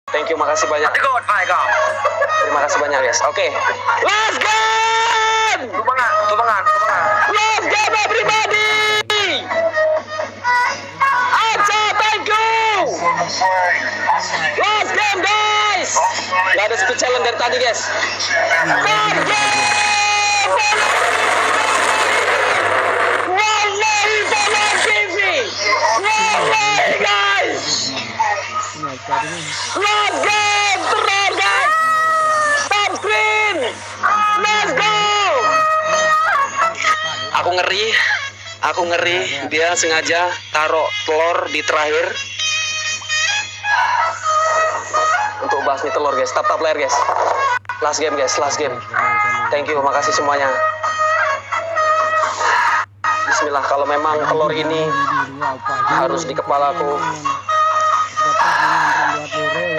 Thank you, makasih banyak. Terima kasih banyak guys. Oke. Let's go! Tubangan. Let's go everybody! Acha, thank you! Last game guys! Gak ada speed challenge dari tadi guys. Let's go! Wallahi Bola TV! Wallahi guys! Let's go! Terus guys! Top screen! Let's go! Aku ngeri, dia sengaja taruh telur di terakhir untuk bahas nih telur guys. Tap layar guys. Last game guys, last game. Thank you, makasih semuanya. Bismillah, kalau memang telur ini harus di kepalaku,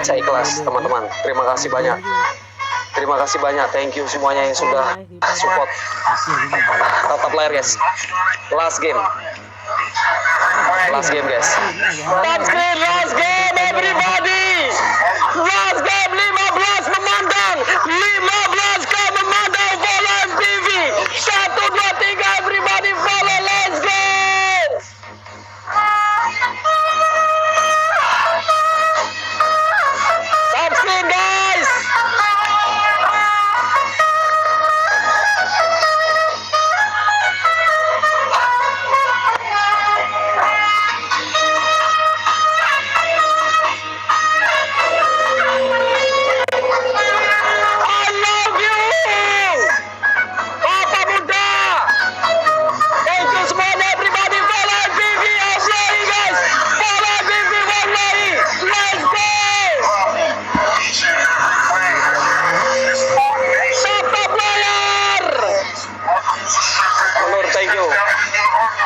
saya ikhlas teman-teman. Terima kasih banyak. Terima kasih banyak, thank you semuanya yang sudah support. Tetap layar guys. Last game guys. Top screen, last game everybody. Last game 15 memandang. 15 kau memandang Bola MTV. 1, 2, 3 everybody follow, let's go. Top screen guys.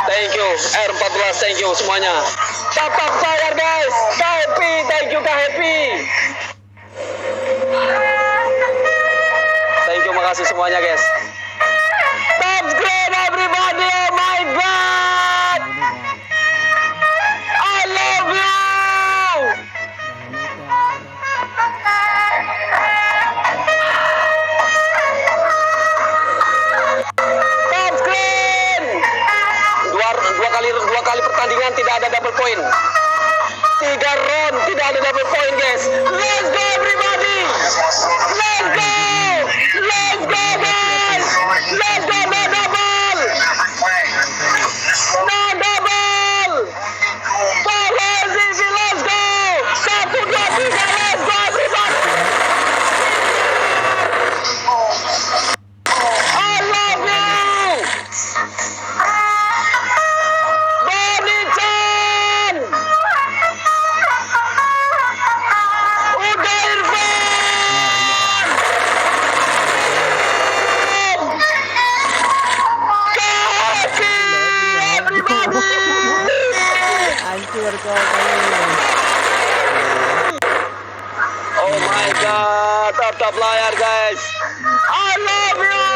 Thank you R14, thank you semuanya. Tap layar guys. Kak Happy, thank you Kak Happy. Thank you, makasih semuanya guys. Top screen everybody, oh my god. I love you. Dua kali pertandingan tidak ada double point. 3 round tidak ada double point guys. Let's go everybody. Let's go. Let's go guys. Let's go, no double. No double. Bola MTV, let's go. 1, 2, 3, let's go everybody. I love you. Oh my god, tap layar guys. I love you.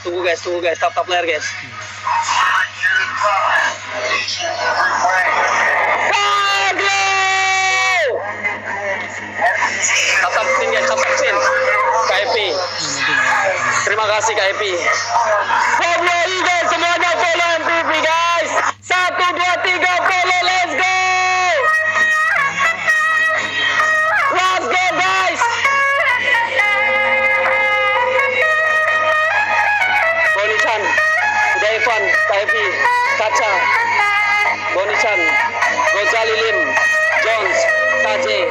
Tunggu guys, tap layar guys. Tap screen guys, tap screen. KP. Terima kasih KP. Wallahi guys, semuanya Bola MTV guys. 1, 2, 3 follow, let's go. Let's go guys. Bonichan, Daivan, KP, Kaca, Bonichan, Gozali Lim, Jones, KJ.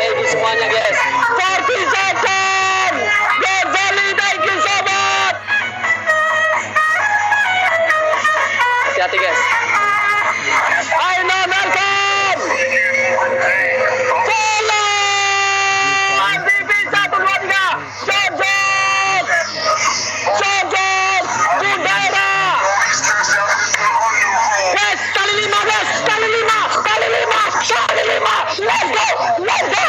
Thank you semuanya guys. 40 second. Gozali, thank you so much. Hati-hati guys. Ayo welcome. Bola MTV 1, 2, 3. Jojos, Kudaira. Guys, kali 5 guys. Kali 5. Let's go.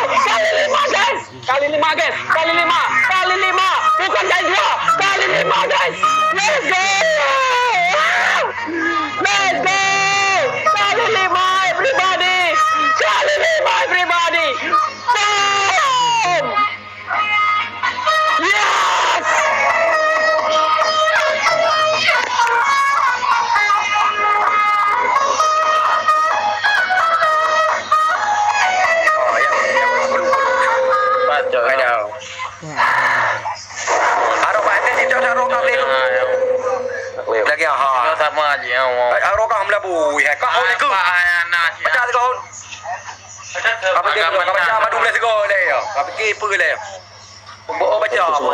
Kali 5 guys. Kali 5. Bukan kali 2. Kali 5 guys. Let's go. Let's go. Kali 5 everybody. Arok paten tidak ada rokam dulu. Lagi ha. sama aja mau. Rokam labu. Ya kau ni ke. Macam kau. Apa dia? Macam madu belas kau ni. Apa ke apa le? Baca apa?